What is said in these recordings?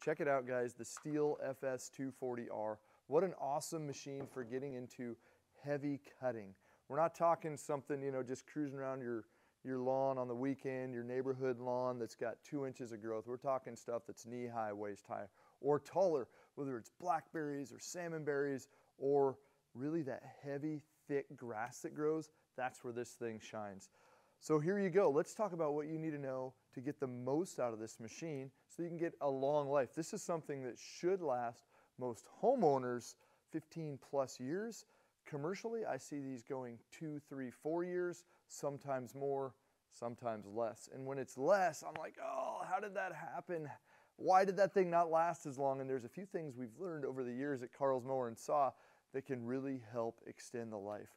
Check it out, guys, the STIHL FS 240R. What an awesome machine for getting into heavy cutting. We're not talking something, you know, just cruising around your lawn on the weekend, your neighborhood lawn that's got 2 inches of growth. We're talking stuff that's knee-high, waist-high, or taller, whether it's blackberries or salmonberries, or really that heavy, thick grass that grows. That's where this thing shines. So here you go. Let's talk about what you need to know to get the most out of this machine so you can get a long life. This is something that should last most homeowners 15 plus years. Commercially, I see these going 2, 3, 4 years, sometimes more, sometimes less. And when it's less, I'm like, oh, how did that happen? Why did that thing not last as long? And there's a few things we've learned over the years at Carl's Mower and Saw that can really help extend the life.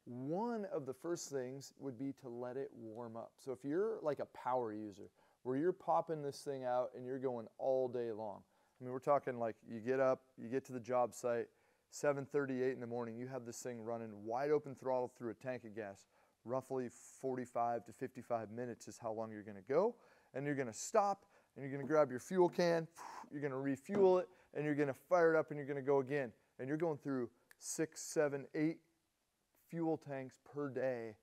One of the first things would be to let it warm up. So if you're like a power user, where you're popping this thing out and you're going all day long, I mean, we're talking like you get up, you get to the job site, 7:38 in the morning, you have this thing running wide open throttle through a tank of gas. Roughly 45 to 55 minutes is how long you're gonna go. And you're gonna stop, and you're gonna grab your fuel can, you're gonna refuel it, and you're gonna fire it up, and you're gonna go again. And you're going through 6, 7, 8 fuel tanks per day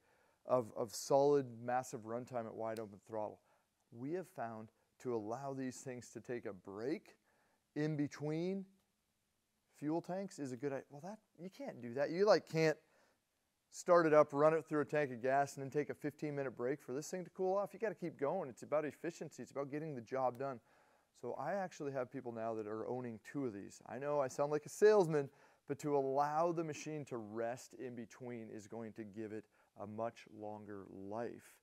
of solid, massive runtime at wide open throttle. We have found to allow these things to take a break in between fuel tanks is a good idea. Well, you can't do that. You like can't start it up, run it through a tank of gas, and then take a 15-minute break for this thing to cool off. You got to keep going. It's about efficiency. It's about getting the job done. So I actually have people now that are owning 2 of these. I know I sound like a salesman, but to allow the machine to rest in between is going to give it a much longer life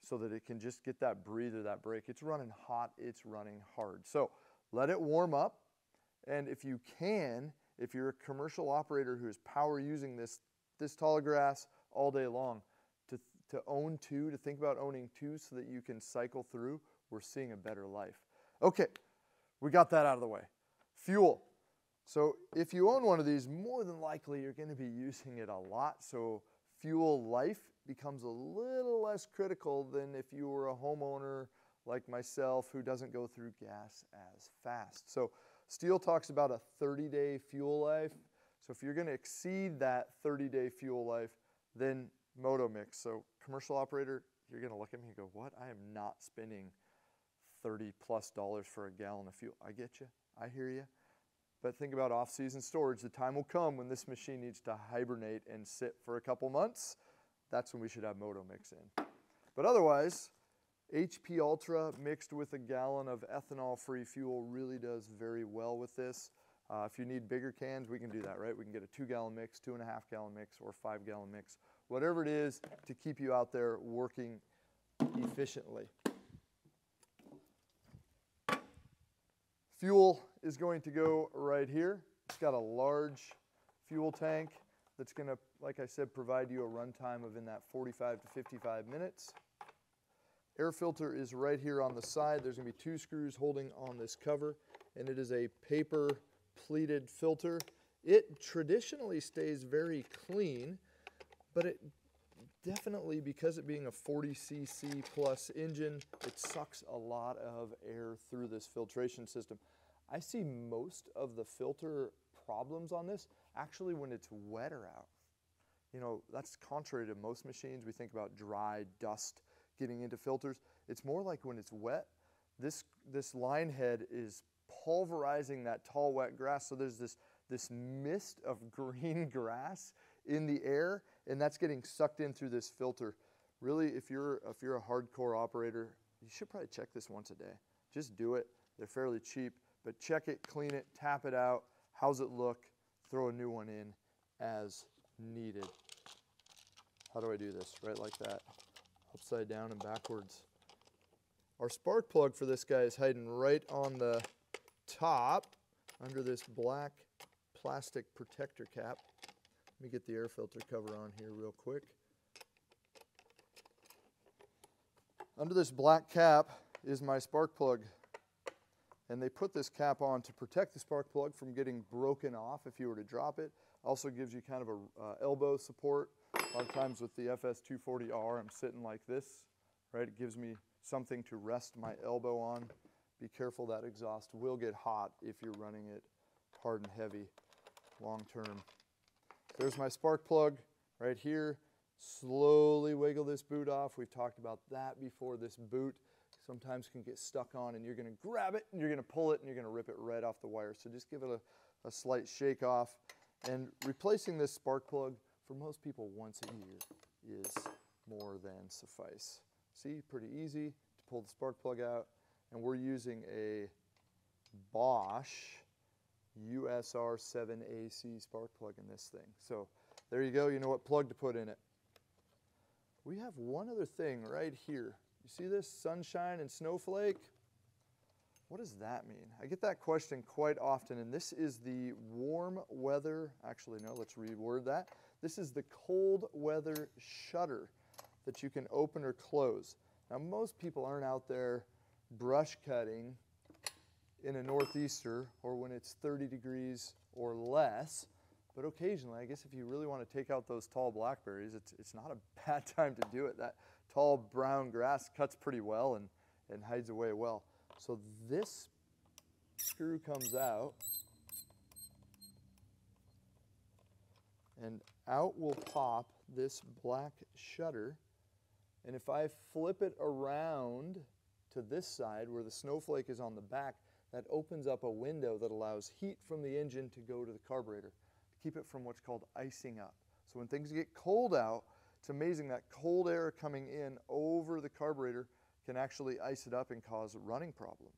so that it can just get that breather, that break. It's running hot, it's running hard. So let it warm up. And if you can, if you're a commercial operator who is power using this tall of grass all day long, to own 2, to think about owning 2 so that you can cycle through, we're seeing a better life. Okay, we got that out of the way. Fuel. So if you own one of these, more than likely you're going to be using it a lot. So fuel life becomes a little less critical than if you were a homeowner like myself who doesn't go through gas as fast. So STIHL talks about a 30-day fuel life. So if you're going to exceed that 30-day fuel life, then Moto Mix. So commercial operator, you're going to look at me and go, what? I am not spending $30+ for a gallon of fuel. I get you. I hear you. But think about off-season storage. The time will come when this machine needs to hibernate and sit for a couple months. That's when we should have Moto Mix in. But otherwise, HP Ultra mixed with a gallon of ethanol-free fuel really does very well with this. If you need bigger cans, we can do that, right? We can get a 2-gallon mix, 2.5-gallon mix, or 5-gallon mix. Whatever it is to keep you out there working efficiently. Fuel is going to go right here. It's got a large fuel tank that's going to, like I said, provide you a runtime of in that 45 to 55 minutes. Air filter is right here on the side. There's going to be 2 screws holding on this cover, and it is a paper pleated filter. It traditionally stays very clean, but it definitely, because it being a 40cc plus engine, it sucks a lot of air through this filtration system. I see most of the filter problems on this actually when it's wetter out. You know, that's contrary to most machines. We think about dry, dust getting into filters. It's more like when it's wet, this line head is pulverizing that tall, wet grass. So there's this mist of green grass in the air, and that's getting sucked in through this filter. Really, if you're a hardcore operator, you should probably check this once a day. Just do it. They're fairly cheap, but check it, clean it, tap it out. How's it look? Throw a new one in as needed. How do I do this? Right like that. Upside down and backwards. Our spark plug for this guy is hiding right on the top under this black plastic protector cap. Let me get the air filter cover on here real quick. Under this black cap is my spark plug. And they put this cap on to protect the spark plug from getting broken off if you were to drop it. Also gives you kind of a elbow support. A lot of times with the FS 240R, I'm sitting like this, right? It gives me something to rest my elbow on be careful, that exhaust will get hot if you're running it hard and heavy long term. There's my spark plug right here. Slowly wiggle this boot off. We've talked about that before. This boot sometimes can get stuck on, and you're going to grab it and you're going to pull it and you're going to rip it right off the wire. So just give it a slight shake off. And replacing this spark plug for most people once a year is more than suffice. See, pretty easy to pull the spark plug out. And we're using a Bosch USR 7AC spark plug in this thing. So there you go. You know what plug to put in it. We have one other thing right here. You see this sunshine and snowflake? What does that mean? I get that question quite often, and this is the warm weather, actually no, let's reword that. This is the cold weather shutter that you can open or close. Now most people aren't out there brush cutting in a northeaster or when it's 30 degrees or less, but occasionally, I guess if you really want to take out those tall blackberries, it's not a bad time to do it. That tall brown grass cuts pretty well and hides away well. So this screw comes out, and out will pop this black shutter. And if I flip it around to this side where the snowflake is on the back, that opens up a window that allows heat from the engine to go to the carburetor to keep it from what's called icing up. So when things get cold out, it's amazing that cold air coming in over the carburetor can actually ice it up and cause running problems.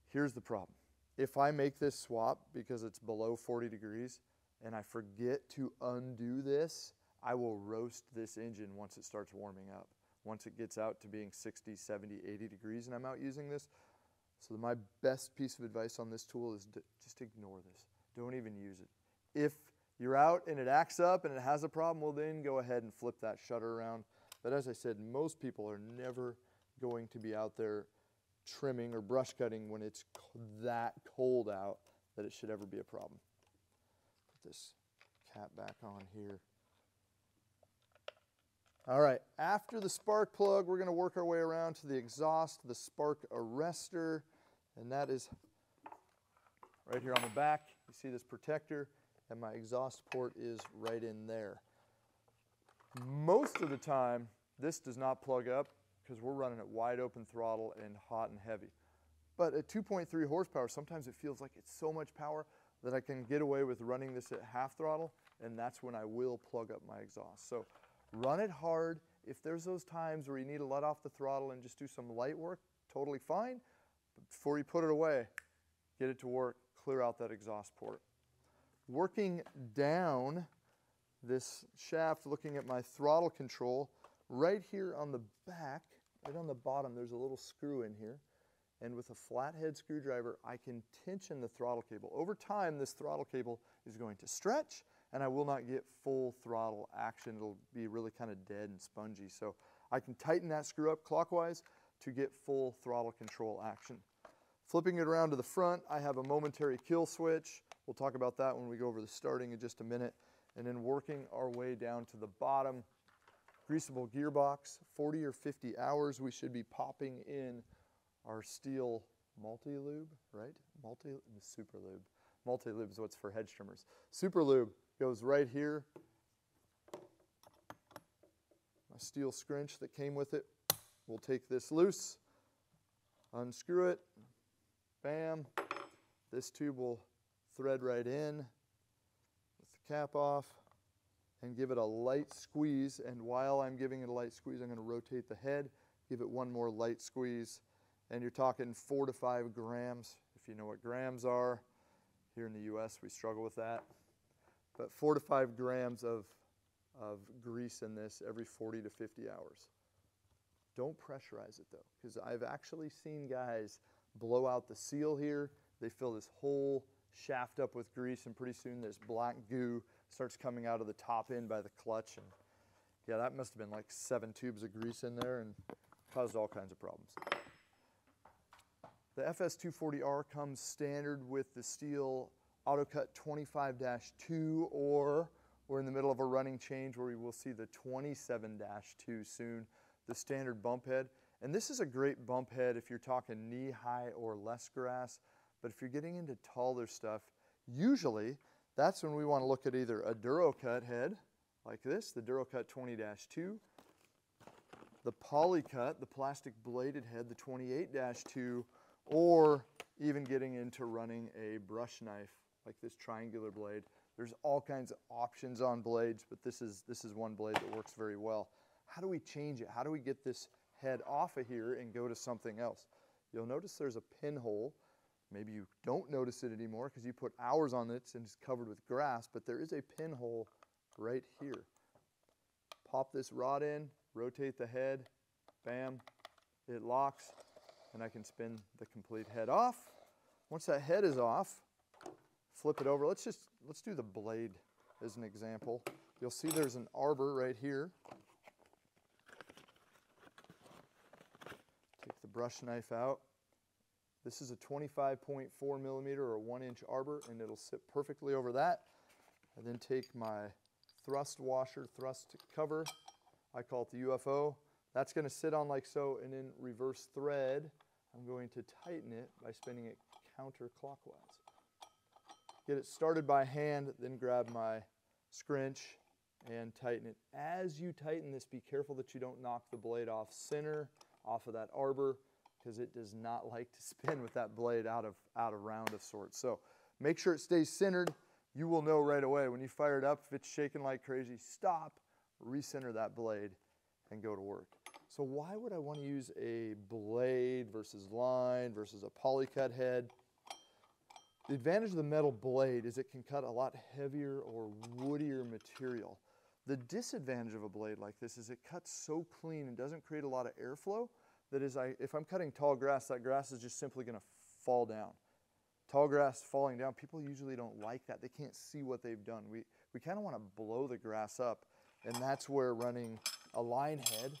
Here's the problem. If I make this swap because it's below 40 degrees and I forget to undo this, I will roast this engine once it starts warming up. Once it gets out to being 60, 70, 80 degrees and I'm out using this. So my best piece of advice on this tool is just ignore this. Don't even use it. If you're out and it acts up and it has a problem, well then go ahead and flip that shutter around. But as I said, most people are never going to be out there trimming or brush cutting when it's that cold out that it should ever be a problem. Put this cap back on here. All right, after the spark plug, we're going to work our way around to the exhaust, the spark arrestor, and that is right here on the back. You see this protector, and my exhaust port is right in there. Most of the time, this does not plug up because we're running at wide open throttle and hot and heavy. But at 2.3 horsepower, sometimes it feels like it's so much power that I can get away with running this at half throttle, and that's when I will plug up my exhaust. So run it hard. If there's those times where you need to let off the throttle and just do some light work, totally fine. But before you put it away, get it to work, clear out that exhaust port. Working down this shaft, looking at my throttle control, right here on the back, right on the bottom, there's a little screw in here. And with a flathead screwdriver, I can tension the throttle cable. Over time, this throttle cable is going to stretch, and I will not get full throttle action. It'll be really kind of dead and spongy. So I can tighten that screw up clockwise to get full throttle control action. Flipping it around to the front, I have a momentary kill switch. We'll talk about that when we go over the starting in just a minute. And then working our way down to the bottom, greasable gearbox, 40 or 50 hours, we should be popping in our STIHL multi-lube, right? Super lube. Multi-lube is what's for hedge trimmers. Super lube goes right here. My steel scrunch that came with it. We'll take this loose, unscrew it, bam. This tube will thread right in with the cap off and give it a light squeeze. And while I'm giving it a light squeeze, I'm going to rotate the head, give it one more light squeeze. And you're talking 4 to 5 grams, if you know what grams are. Here in the US, we struggle with that. But 4 to 5 grams of grease in this every 40 to 50 hours. Don't pressurize it though, because I've actually seen guys blow out the seal here. They fill this whole shaft up with grease, and pretty soon this black goo starts coming out of the top end by the clutch. And yeah, that must have been like 7 tubes of grease in there and caused all kinds of problems. The FS240R comes standard with the STIHL AutoCut 25-2, or we're in the middle of a running change where we will see the 27-2 soon, the standard bump head. And this is a great bump head if you're talking knee-high or less grass. But if you're getting into taller stuff, usually that's when we want to look at either a DuraCut head, like this, the DuraCut 20-2, the Polycut, the plastic bladed head, the 28-2, or even getting into running a brush knife like this triangular blade. There's all kinds of options on blades, but this is one blade that works very well. How do we change it? How do we get this head off of here and go to something else? You'll notice there's a pinhole. Maybe you don't notice it anymore because you put hours on it and it's covered with grass, but there is a pinhole right here. Pop this rod in, rotate the head, bam, it locks, and I can spin the complete head off. Once that head is off, flip it over. Let's do the blade as an example. You'll see there's an arbor right here. Take the brush knife out. This is a 25.4 millimeter or 1-inch arbor, and it'll sit perfectly over that. I then take my thrust washer, thrust cover. I call it the UFO. That's going to sit on like so, and in reverse thread, I'm going to tighten it by spinning it counterclockwise. Get it started by hand, then grab my scrunch and tighten it. As you tighten this, be careful that you don't knock the blade off center, off of that arbor, because it does not like to spin with that blade out of round of sorts. So make sure it stays centered. You will know right away when you fire it up, if it's shaking like crazy, stop, recenter that blade, and go to work. So why would I want to use a blade versus line versus a Polycut head? The advantage of the metal blade is it can cut a lot heavier or woodier material. The disadvantage of a blade like this is it cuts so clean and doesn't create a lot of airflow that if I'm cutting tall grass, that grass is just simply going to fall down. Tall grass falling down, people usually don't like that. They can't see what they've done. We kind of want to blow the grass up, and that's where running a line head,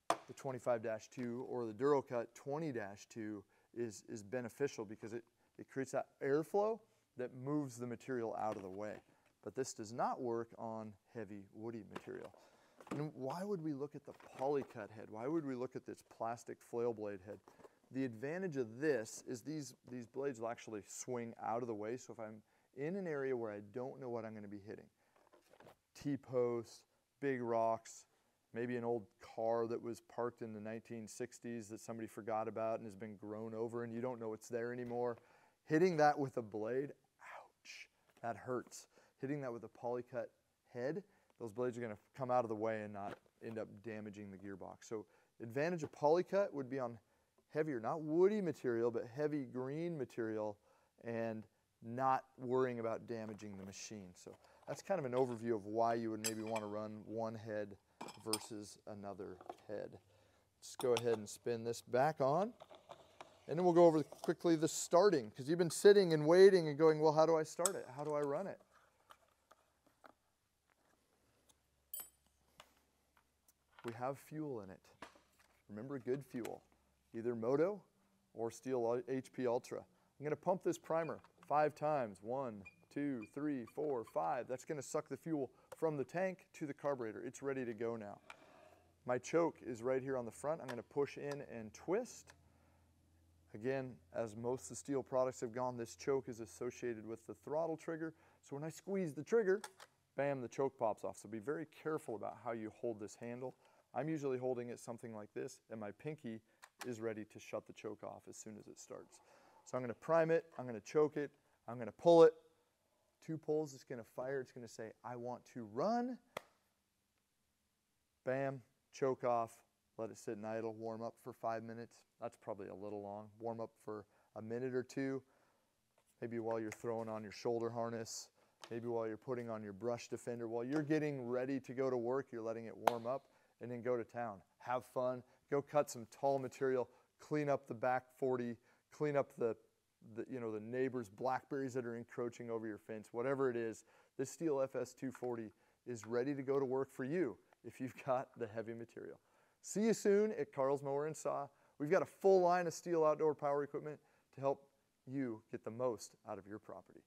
the 25-2, or the DuraCut 20-2 is beneficial because it creates that airflow that moves the material out of the way. But this does not work on heavy woody material. And why would we look at the Polycut head? Why would we look at this plastic flail blade head? The advantage of this is these blades will actually swing out of the way. So if I'm in an area where I don't know what I'm going to be hitting, T-posts, big rocks, maybe an old car that was parked in the 1960s that somebody forgot about and has been grown over and you don't know it's there anymore, hitting that with a blade, ouch, that hurts. Hitting that with a Polycut head, those blades are going to come out of the way and not end up damaging the gearbox. So advantage of Polycut would be on heavier, not woody material, but heavy green material and not worrying about damaging the machine. So that's kind of an overview of why you would maybe want to run one head versus another head. Let's go ahead and spin this back on. And then we'll go over quickly the starting, because you've been sitting and waiting and going, well, how do I start it? How do I run it? We have fuel in it. Remember, good fuel, either Moto or STIHL HP Ultra. I'm going to pump this primer 5 times. 1, 2, 3, 4, 5. That's going to suck the fuel from the tank to the carburetor. It's ready to go now. My choke is right here on the front. I'm going to push in and twist. Again, as most of the STIHL products have gone, this choke is associated with the throttle trigger. So when I squeeze the trigger, bam, the choke pops off. So be very careful about how you hold this handle. I'm usually holding it something like this, and my pinky is ready to shut the choke off as soon as it starts. So I'm going to prime it, I'm going to choke it, I'm going to pull it. 2 pulls, it's going to fire, it's going to say, I want to run. Bam, choke off, let it sit and idle, warm up for 5 minutes. That's probably a little long. Warm up for a minute or 2, maybe while you're throwing on your shoulder harness, maybe while you're putting on your brush defender. While you're getting ready to go to work, you're letting it warm up, and then go to town. Have fun, go cut some tall material, clean up the back 40, clean up the neighbor's blackberries that are encroaching over your fence, whatever it is. This STIHL FS 240 is ready to go to work for you if you've got the heavy material. See you soon at Carl's Mower and Saw. We've got a full line of STIHL outdoor power equipment to help you get the most out of your property.